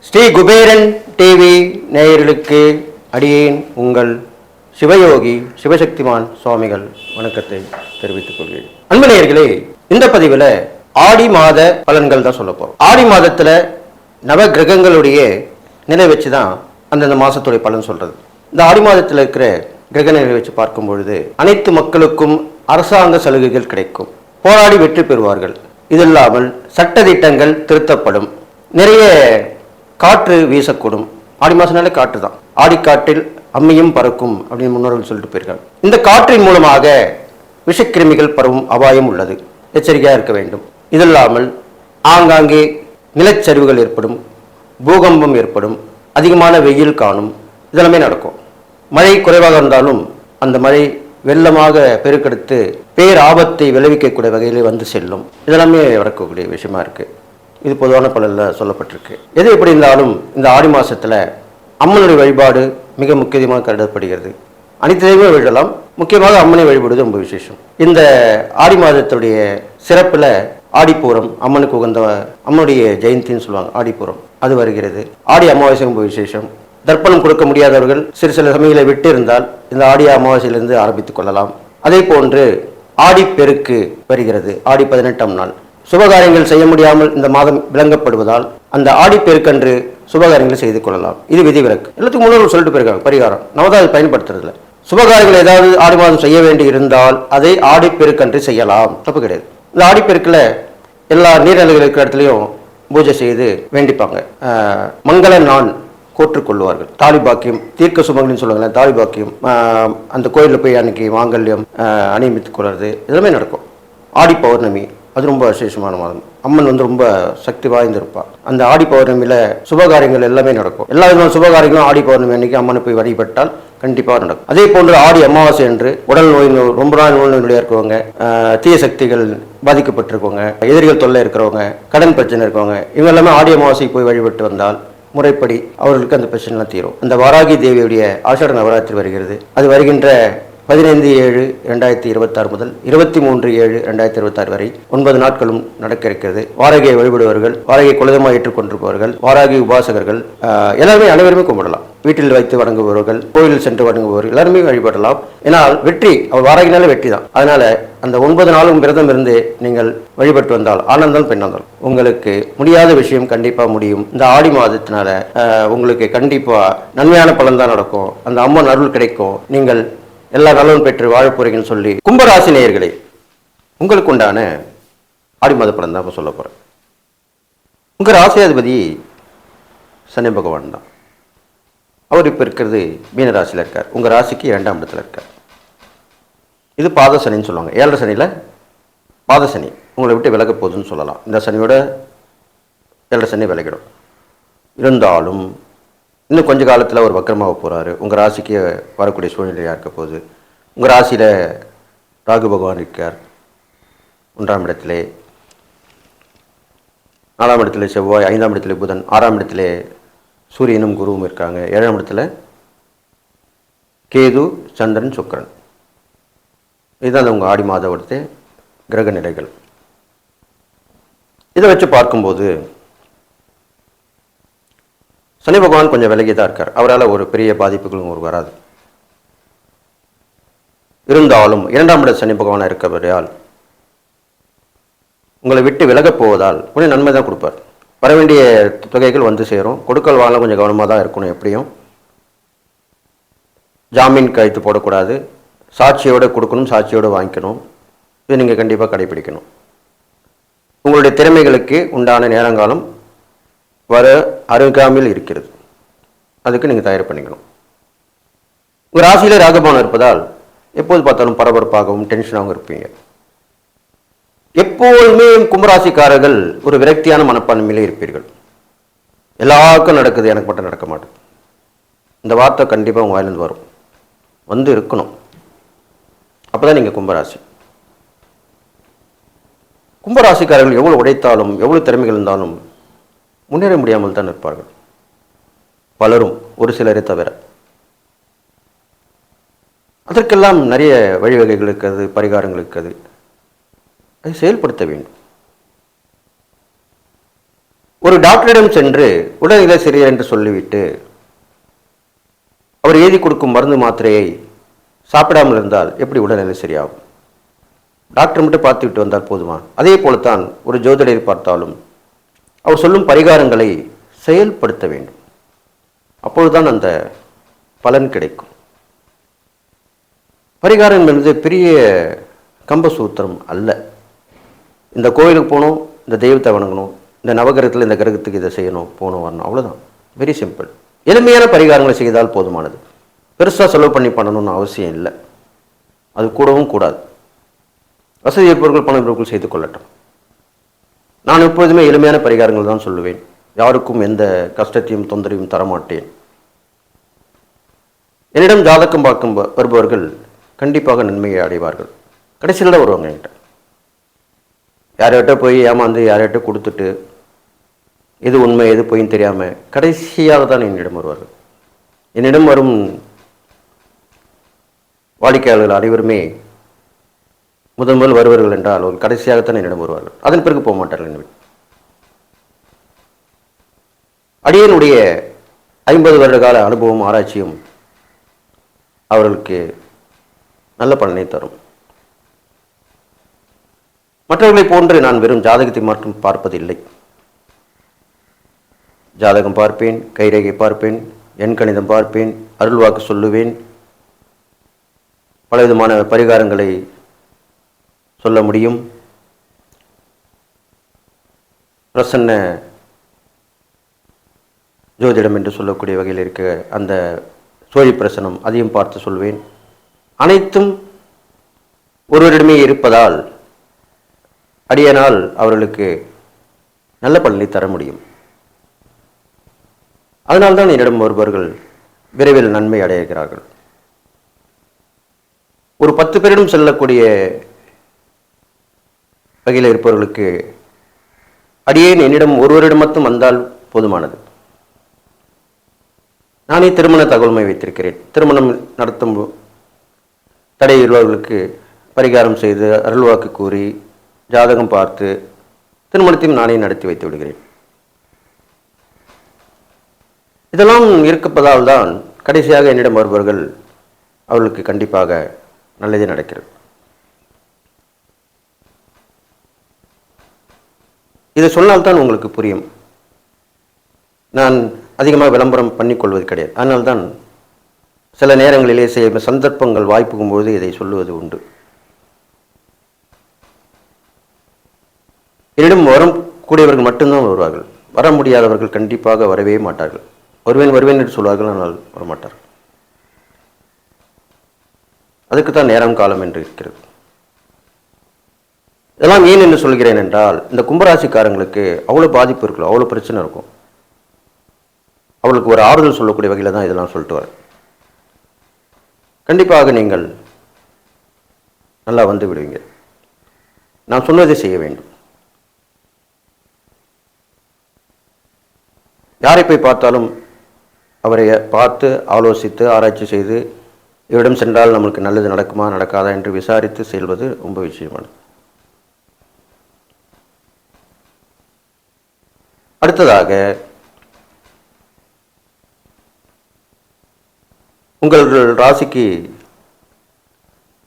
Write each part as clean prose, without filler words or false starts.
Sri Kuberan TV நேயர்களுக்கு அடியேன் உங்கள் சிவயோகி சிவசக்திமான் சுவாமிகள் வணக்கத்தை தெரிவித்துக் கொள்கிறேன். அன்பு நேயர்களே, இந்த பதிவில் ஆடி மாத பலன்கள் தான் சொல்ல போறோம். ஆடி மாதத்துல நவ கிரகங்களுடைய நிலை வச்சுதான் அந்தந்த மாசத்துடைய பலன் சொல்றது. இந்த ஆடி மாதத்தில் இருக்கிற கிரக நிலை வச்சு பார்க்கும் பொழுது அனைத்து மக்களுக்கும் அரசாங்க சலுகைகள் கிடைக்கும், போராடி வெற்றி பெறுவார்கள். இது இல்லாமல் சட்ட திட்டங்கள் திருத்தப்படும், நிறைய காற்று வீசக்கூடும். ஆடி மாசம்னாலே காற்று தான். ஆடிக்காற்றில் அம்மியும் பறக்கும் அப்படின்னு முன்னோர்கள் சொல்லிட்டு போயிருக்காங்க. இந்த காற்றின் மூலமாக விஷக்கிருமிகள் பரவும் அபாயம் உள்ளது, எச்சரிக்கையாக இருக்க வேண்டும். இது இல்லாமல் ஆங்காங்கே நிலச்சரிவுகள் ஏற்படும், பூகம்பம் ஏற்படும், அதிகமான வெயில் காணும், இதெல்லாமே நடக்கும். மழை குறைவாக இருந்தாலும் அந்த மழை வெள்ளமாக பெருக்கெடுத்து பேராபத்தை விளைவிக்கக்கூடிய வகையிலே வந்து செல்லும். இதெல்லாமே நடக்கக்கூடிய விஷயமா இருக்கு. இது பொதுவான பலனில் சொல்லப்பட்டிருக்கு. எது எப்படி இருந்தாலும் இந்த ஆடி மாசத்துல அம்மனுடைய வழிபாடு மிக முக்கியமாக கருதப்படுகிறது. அனைத்தையுமே வழிபடலாம், முக்கியமாக அம்மனை வழிபடுவது ரொம்ப விசேஷம். இந்த ஆடி மாதத்துடைய சிறப்புல ஆடிப்பூரம், அம்மனுக்கு உகந்த அம்மனுடைய ஜெயந்தின்னு சொல்லுவாங்க, ஆடிப்பூரம் அது வருகிறது. ஆடி அமாவாசை ரொம்ப விசேஷம். தர்ப்பணம் கொடுக்க முடியாதவர்கள் சிறு சில சமயங்களை விட்டு இருந்தால் இந்த ஆடி அமாவாசையிலிருந்து ஆரம்பித்துக் கொள்ளலாம். அதே போன்று ஆடிப்பெருக்கு வருகிறது, ஆடி 18ஆம் நாள். சுபகாரியங்கள் செய்ய முடியாமல் இந்த மாதம் விளங்கப்படுவதால் அந்த ஆடிப்பெருக்கன்று சுபகாரியங்களை செய்து கொள்ளலாம். இது விதிவிலக்கு. எல்லாத்துக்கும் முன்னோர்கள் சொல்லிட்டு போயிருக்காங்க பரிகாரம். நம்ம தான் அதை பயன்படுத்துறதில்ல. சுபகாரியங்கள் ஏதாவது ஆடி மாதம் செய்ய வேண்டி இருந்தால் அதை ஆடிப்பெருக்கன்று செய்யலாம், தப்பு கிடையாது. இந்த ஆடிப்பெருக்கில் எல்லா நீர்நிலைகள் இருக்கிற இடத்துலையும் பூஜை செய்து வேண்டிப்பாங்க. மங்கள நான் கோற்றுக்கொள்வார்கள். தாலி பாக்கியம், தீர்க்க சுமங்கலின்னு சொல்லுவாங்க, தாலி பாக்கியம் அந்த கோயிலில் போய் அன்னைக்கு மாங்கல்யம் அணிவித்துக் கொள்வது இதெல்லாமே நடக்கும். ஆடி பௌர்ணமி அது ரொம்ப விசேஷமான மாதம். அம்மன் ரொம்ப சக்தி வாய்ந்திருப்பாள். அந்த ஆடி பௌர்ணமியில சுபகாரியங்கள் எல்லாமே நடக்கும். எல்லா விதமான சுபகாரியங்களும் ஆடி பௌர்ணமி அன்னைக்கு அம்மனை போய் வழிபட்டால் கண்டிப்பாக நடக்கும். அதே போன்று ஆடி அமாவாசை என்று உடல் நோய், ரொம்ப நாள் நோய்நொடியாக இருக்கவங்க, தீய சக்திகள் பாதிக்கப்பட்டிருக்கவங்க, எதிரிகள் தொல்லை இருக்கிறவங்க, கடன் பிரச்சனை இருக்கவங்க, இவங்க எல்லாமே ஆடி அமாவாசைக்கு போய் வழிபட்டு வந்தால் முறைப்படி அவர்களுக்கு அந்த பிரச்சனைலாம் தீரும். அந்த வாராகி தேவியுடைய ஆஷாட நவராத்திரி வருகிறது. அது வருகின்ற 15/7/2026 முதல் 23/7/2026 வரை 9 நாட்களும் நடக்க இருக்கிறது. வாராகியை வழிபடுபவர்கள், வாராகியை குலதெய்வமாக ஏற்றுக்கொண்டிருப்பவர்கள், வாராகி உபாசகர்கள் எல்லாருமே அனைவருமே கும்பிடலாம். வீட்டில் வைத்து வணங்குபவர்கள், கோயிலில் சென்று வணங்குபவர்கள் எல்லாருமே வழிபடலாம். ஏன்னால் வெற்றி, அவர் வாராகினாலே வெற்றி தான். அதனால அந்த 9 நாளும் விரதம் இருந்து நீங்கள் வழிபட்டு வந்தால், ஆனந்தால் பெண்ணாந்தால் உங்களுக்கு முடியாத விஷயம் கண்டிப்பா முடியும். இந்த ஆடி மாதத்தினால உங்களுக்கு கண்டிப்பா நன்மையான பலன் தான் நடக்கும். அந்த அம்மன் அருள் கிடைக்கும். நீங்கள் எல்லா நலனும் பெற்று வாழப்போறீங்கன்னு சொல்லி, கும்பராசி நேயர்களே, உங்களுக்கு உண்டான ஆடி மாத பலன் தான் சொல்ல போறேன். உங்க ராசியாதிபதி சனி பகவான் தான். அவர் இப்ப இருக்கிறது மீன ராசியில இருக்கார். உங்க ராசிக்கு 2ஆம் இடத்துல இருக்கார். இது பாத சனின்னு சொல்லுவாங்க. 7 சனியில பாத சனி உங்களை விட்டு விலக போகுதுன்னு சொல்லலாம். இந்த சனியோட 7 சனி விலகிடும். இருந்தாலும் இன்னும் கொஞ்ச காலத்தில் ஒரு வக்கரமாக போகிறாரு. உங்கள் ராசிக்கு வரக்கூடிய சூழ்நிலையாக இருக்க போகுது. உங்கள் ராசியில் ராகு பகவான் இருக்கார் 1ஆம் இடத்திலே, 4ஆம் இடத்துல செவ்வாய், 5ஆம் இடத்துல புதன், 6ஆம் இடத்துல சூரியனும் குருவும் இருக்காங்க. 7ஆம் இடத்துல கேது, சந்திரன், சுக்கிரன். இதுதான் உங்கள் ஆடி மாதத்தை கிரக நிலைகள். இதை வச்சு பார்க்கும்போது சனி பகவான் கொஞ்சம் விலகி தான் இருக்கார். அவரால் ஒரு பெரிய பாதிப்புகளும் வராது. இருந்தாலும் 2ஆம் இட சனி பகவானாக இருக்கிறவரையால் உங்களை விட்டு விலகப் போவதால் கொஞ்சம் நன்மை தான் கொடுப்பார். வர வேண்டிய தொகைகள் வந்து சேரும். கொடுக்கல் வாங்கலாம் கொஞ்சம் கவனமாக தான் இருக்கணும். எப்படியும் ஜாமீன் கைத்து போடக்கூடாது. சாட்சியோடு கொடுக்கணும், சாட்சியோடு வாங்கிக்கணும். இது நீங்கள் கண்டிப்பாக கடைபிடிக்கணும். உங்களுடைய திறமைகளுக்கு உண்டான நேரங்காலம் வர அருகாமையில் இருக்கிறது. அதுக்கு நீங்கள் தயார் பண்ணிக்கணும். உங்கள் ராசியிலே ராகுபவன் இருப்பதால் எப்போது பார்த்தாலும் பரபரப்பாகவும் டென்ஷனாகவும் இருப்பீங்க. எப்போதுமே கும்பராசிக்காரர்கள் ஒரு விரக்தியான மனப்பான்மையிலே இருப்பீர்கள். எல்லாருக்கும் நடக்குது, எனக்கு மட்டும் நடக்க மாட்டேன். இந்த வார்த்தை கண்டிப்பாக உங்கள் வாயிலிருந்து வரும், வந்து இருக்கணும். அப்போதான் நீங்கள் கும்பராசி. கும்பராசிக்காரர்கள் எவ்வளோ உடைத்தாலும், எவ்வளோ திறமைகள் இருந்தாலும் முன்னேற முடியாமல் தான் இருப்பார்கள். பலரும், ஒரு சிலரை தவிர. அதற்கெல்லாம் நிறைய வழிவகைகள் இருக்கிறது, பரிகாரங்கள் இருக்கிறது. அதை செயல்படுத்த வேண்டும். ஒரு டாக்டரிடம் சென்று உடல்நிலை சரியில்லை என்று சொல்லிவிட்டு அவர் எழுதி கொடுக்கும் மருந்து மாத்திரையை சாப்பிடாமல் இருந்தால் எப்படி உடல்நிலை சரியாகும்? டாக்டர் மட்டும் பார்த்துவிட்டு வந்தால் போதுமா? அதே போலத்தான் ஒரு ஜோதிடரை பார்த்தாலும் அவர் சொல்லும் பரிகாரங்களை செயல்படுத்த வேண்டும். அப்பொழுதுதான் அந்த பலன் கிடைக்கும். பரிகாரம் என்பது பெரிய கம்பசூத்திரம் அல்ல. இந்த கோயிலுக்கு போகணும், இந்த தெய்வத்தை வணங்கணும், இந்த நவகிரகத்தில் இந்த கிரகத்துக்கு இதை செய்யணும், போகணும் வரணும், அவ்வளோதான். Very simple. எளிமையான பரிகாரங்களை செய்தால் போதுமானது. பெருசாக செலவு பண்ணி பண்ணணும்னு அவசியம் இல்லை. அது கூடவும் கூடாது. வசதி இருப்பவர்கள் பணம் இருப்பவர்கள் செய்து கொள்ளட்டும். நான் எப்பொழுதுமே எளிமையான பரிகாரங்கள் தான் சொல்லுவேன். யாருக்கும் எந்த கஷ்டத்தையும் தொந்தரையும் தரமாட்டேன். என்னிடம் ஜாதகம் பார்க்கும் வருபவர்கள் கண்டிப்பாக நன்மையை அடைவார்கள். கடைசியில் தான் வருவாங்க என்கிட்ட. யார்கிட்ட போய் ஏமாந்து யார்கிட்ட கொடுத்துட்டு எது உண்மை எது பொய்ன்னு தெரியாமல் கடைசியாக தான் என்னிடம் வருவார்கள். என்னிடம் வரும் வாடிக்கையாளர்கள் அனைவருமே முதல் வருவார்கள் என்றால் ஒரு கடைசியாகத்தான் என்னிடம் வருவார்கள். அதன் பிறகு போக மாட்டார்கள். என்னிடம் அடியனுடைய 50 வருட கால அனுபவம் ஆராய்ச்சியும் அவர்களுக்கு நல்ல பலனை தரும். மற்றவர்களை போன்று நான் வெறும் ஜாதகத்தை மட்டும் பார்ப்பதில்லை. ஜாதகம் பார்ப்பேன், கைரேகை பார்ப்பேன், எண் கணிதம் பார்ப்பேன், அருள்வாக்கு சொல்லுவேன், பலவிதமான பரிகாரங்களை சொல்ல முடியும். பிரசன்ன ஜோதிடம் என்று சொல்லக்கூடிய வகையில் இருக்க அந்த சோழி பிரசனம் அதையும் பார்த்து சொல்வேன். அனைத்தும் ஒருவரிடமே இருப்பதால் அடியனால் அவர்களுக்கு நல்ல பலனை தர முடியும். அதனால்தான் என்னிடம் வருபவர்கள் விரைவில் நன்மை அடைகிறார்கள். ஒரு 10 பேரிடம் செல்லக்கூடிய வகையில் இருப்பவர்களுக்கு அடியேன் என்னிடம் ஒருவரிடம் மட்டும் வந்தால் போதுமானது. நானே திருமண தகவல்மை வைத்திருக்கிறேன். திருமணம் நடத்தும் தடையுள்ளவர்களுக்கு பரிகாரம் செய்து அருள்வாக்கு கூறி ஜாதகம் பார்த்து திருமணத்தையும் நானே நடத்தி வைத்து விடுகிறேன். இதெல்லாம் இருப்பதால் தான் கடைசியாக என்னிடம் வருபவர்கள் அவர்களுக்கு கண்டிப்பாக நல்லதே நடக்கிறது. இதை சொன்னால்தான் உங்களுக்கு புரியும். நான் அதிகமாக விளம்பரம் பண்ணிக்கொள்வது கிடையாது. அதனால்தான் சில நேரங்களிலே சந்தர்ப்பங்கள் வாய்ப்புக்கும் பொழுது இதை சொல்லுவது உண்டு. என்னிடம் வரும் கூடியவர்கள் மட்டும்தான் வருவார்கள். வர முடியாதவர்கள் கண்டிப்பாக வரவே மாட்டார்கள். வருவேன் என்று சொல்வார்கள், ஆனால் வரமாட்டார்கள். அதுக்குத்தான் நேரம் காலம் என்று இருக்கிறது. இதெல்லாம் ஏன் என்று சொல்கிறேன் என்றால், இந்த கும்பராசிக்காரங்களுக்கு அவ்வளோ பாதிப்பு இருக்கும், அவ்வளோ பிரச்சனை இருக்கும். அவளுக்கு ஒரு ஆறுதல் சொல்லக்கூடிய வகையில் தான் இதெல்லாம் சொல்லிட்டு வரேன். கண்டிப்பாக நீங்கள் நல்லா வந்து விடுவீங்க. நான் சொன்னதை செய்ய வேண்டும். யாரை போய் பார்த்தாலும் அவரை பார்த்து ஆலோசித்து ஆராய்ச்சி செய்து இவரிடம் சென்றால் நம்மளுக்கு நல்லது நடக்குமா நடக்காதா என்று விசாரித்து செல்வது ரொம்ப விஷயமானது. அடுத்ததாக உங்கள் ராசிக்கு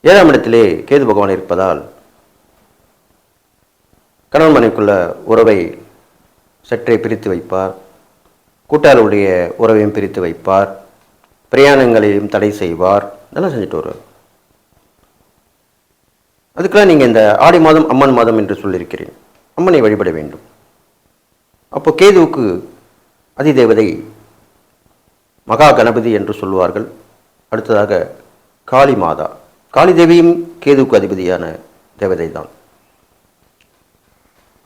7ஆம் இடத்திலே கேது பகவான் இருப்பதால் கணவன் மனைவிக்குள்ள உறவை சற்றே பிரித்து வைப்பார். கூட்டாளருடைய உறவையும் பிரித்து வைப்பார். பிரயாணங்களையும் தடை செய்வார். இதெல்லாம் செஞ்சுட்டு வருவார். அதுக்கெல்லாம் நீங்கள் இந்த ஆடி மாதம் அம்மன் மாதம் என்று சொல்லியிருக்கிறேன். அம்மனை வழிபட வேண்டும். அப்போ கேதுவுக்கு அதிதேவதை மகா கணபதி என்று சொல்லுவார்கள். அடுத்ததாக காளி மாதா. காளி தேவியும் கேதுவுக்கு அதிபதியான தேவதை தான்.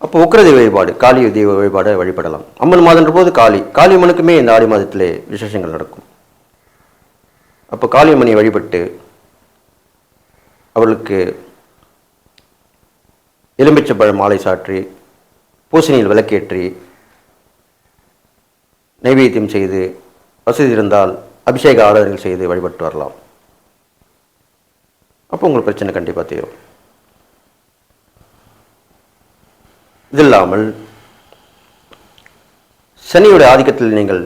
அப்போ உக்கிரதெய்வ வழிபாடு, காளி தெய்வ வழிபாடை வழிபடலாம். அம்மன் மாதன்ற போது காளி அம்மனுக்குமே இந்த ஆடி மாதத்திலே விசேஷங்கள் நடக்கும். அப்போ காளியம்மனை வழிபட்டு அவளுக்கு எலுமிச்சம்பழ மாலை சாற்றி பூசணியில் விளக்கேற்றி நைவேத்தியம் செய்து வசதி இருந்தால் அபிஷேக ஆராதனைகள் செய்து வழிபட்டு வரலாம். அப்போ உங்களுக்கு பிரச்சனை கண்டிப்பாக தீரும். இது இல்லாமல் சனியுடைய ஆதிக்கத்தில் நீங்கள்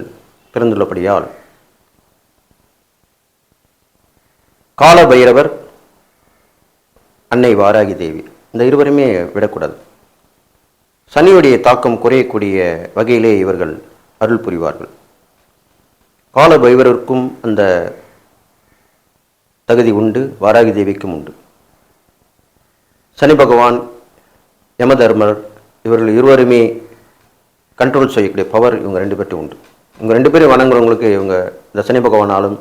பிறந்துள்ளபடியால் கால பைரவர், அன்னை வாராகி தேவி இந்த இருவருமே விடக்கூடாது. சனியுடைய தாக்கம் குறையக்கூடிய வகையிலே இவர்கள் அருள் புரிவார்கள். கால பைரவருக்கும் அந்த தகுதி உண்டு, வாராகி தேவிக்கும் உண்டு. சனி பகவான், யமதர்மர் இவர்கள் இருவருமே கண்ட்ரோல் செய்யக்கூடிய பவர் இவங்க 2 பேர்ட்டும் உண்டு. இவங்க 2 பேரும் வணங்குறவங்களுக்கு இவங்க இந்த சனி பகவானாலும்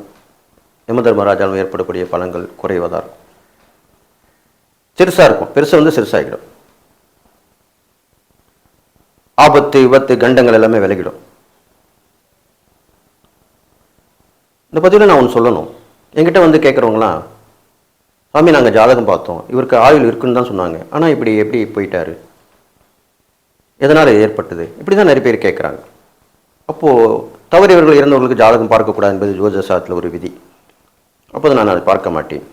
யமதர்மராஜாலும் ஏற்படக்கூடிய பலன்கள் குறைவதாக இருக்கும். சிறுசாக இருக்கும், பெருசாக சிறுசாகிடும். ஆபத்து, விபத்து, கண்டங்கள் எல்லாமே விலகிடும். இந்த பதிவில் நான் ஒன்று சொல்லணும். என்கிட்ட கேட்குறவங்களாம், சாமி நாங்கள் ஜாதகம் பார்த்தோம், இவருக்கு ஆயுள் இருக்குன்னு தான் சொன்னாங்க, ஆனால் இப்படி எப்படி போயிட்டாரு, எதனால் ஏற்பட்டது, இப்படி தான் நிறைய பேர் கேட்குறாங்க. அப்போது தவறியவர்கள் இறந்தவர்களுக்கு ஜாதகம் பார்க்கக்கூடாது என்பது ஜோதிட சாஸ்திரத்தில் ஒரு விதி. அப்போது நான் அதை பார்க்க மாட்டேன்.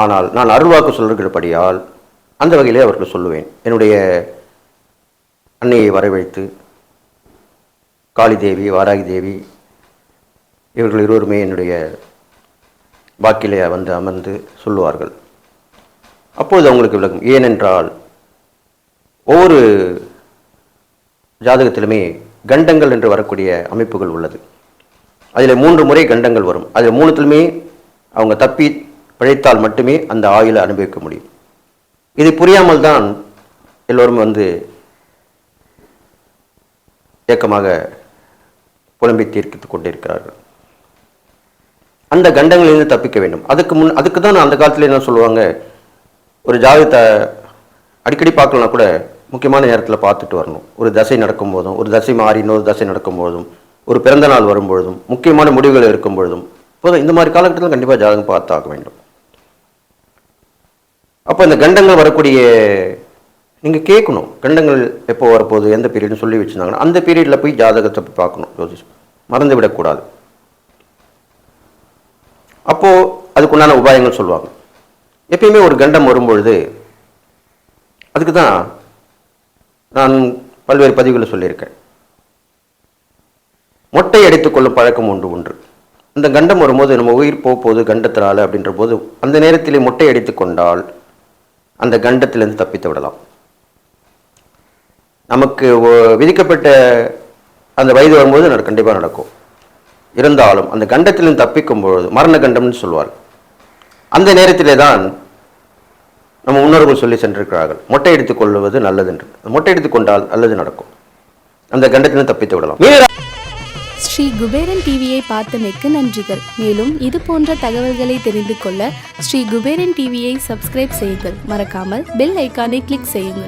ஆனால் நான் அருள்வாக்கு சொல்கிறபடியால் அந்த வகையிலே அவர்கள் சொல்லுவேன். என்னுடைய அன்னையை வரவழைத்து காளி தேவி, வாராகி தேவி இவர்கள் இருவருமே என்னுடைய வாக்கிலே வந்து அமர்ந்து சொல்லுவார்கள். அப்பொழுது அவங்களுக்கு விளக்கும். ஏனென்றால் ஒவ்வொரு ஜாதகத்திலுமே கண்டங்கள் என்று வரக்கூடிய அமைப்புகள் உள்ளது. அதில் 3 முறை கண்டங்கள் வரும். அதில் 3த்திலுமே அவங்க தப்பி பிழைத்தால் மட்டுமே அந்த ஆயுளை அனுபவிக்க முடியும். இது புரியாமல் தான் எல்லோரும் ஏக்கமாக புலம்பி தீர்த்து கொண்டிருக்கிறார்கள். அந்த கண்டங்களிலிருந்து தப்பிக்க வேண்டும். அதுக்கு தான் அந்த காலத்தில் என்ன சொல்லுவாங்க, ஒரு ஜாதகத்தை அடிக்கடி பார்க்கலனா கூட முக்கியமான நேரத்தில் பார்த்துட்டு வரணும். ஒரு தசை நடக்கும்போதும், ஒரு தசை மாறி இன்னொரு தசை நடக்கும்போதும், ஒரு பிறந்த நாள் வரும்பொழுதும், முக்கியமான முடிவுகள் இருக்கும் பொழுதும், இப்போது இந்த மாதிரி காலகட்டத்தில் கண்டிப்பாக ஜாதகம் பார்த்தாக வேண்டும். அப்போ இந்த கண்டங்கள் வரக்கூடிய நீங்கள் கேட்கணும், கண்டங்கள் எப்போ வரப்போகுது, எந்த பீரியட்னு சொல்லி வச்சுருந்தாங்கன்னா அந்த பீரியடில் போய் ஜாதகத்தை போய் பார்க்கணும். ஜோதிஷம் மறந்து விடக்கூடாது. அப்போது அதுக்குண்டான உபாயங்கள் சொல்லுவாங்க. எப்பயுமே ஒரு கண்டம் வரும்பொழுது அதுக்கு தான் நான் பல்வேறு பதிவுகளை சொல்லியிருக்கேன். மொட்டை அடித்துக்கொள்ளும் பழக்கம் ஒன்று. இந்த கண்டம் வரும்போது நம்ம உயிர் போகுது கண்டத்தினால அப்படின்ற போது அந்த நேரத்திலே மொட்டை அடித்து கொண்டால் அந்த கண்டத்திலிருந்து தப்பித்து விடலாம். நமக்கு விதிக்கப்பட்ட அந்த வயது வரும்போது கண்டிப்பாக நடக்கும். இருந்தாலும் அந்த கண்டத்திலிருந்து தப்பிக்கும் பொழுது மரண கண்டம்னு சொல்வார். அந்த நேரத்திலே தான் நம்ம முன்னோர்கள் சொல்லி சென்றிருக்கிறார்கள், மொட்டை எடுத்துக் கொள்வது நல்லது என்று. மொட்டை எடுத்துக்கொண்டால் நல்லது நடக்கும், அந்த கண்டத்திலிருந்து தப்பித்து விடலாம். ஸ்ரீ குபேரன் டிவியை பார்த்தமைக்கு நன்றிகள். மேலும் இது போன்ற தகவல்களை தெரிந்து கொள்ள ஸ்ரீ குபேரன் டிவியை சப்ஸ்கிரைப் செய்யுங்கள். மறக்காமல் பெல் ஐக்கானை கிளிக் செய்யுங்கள்.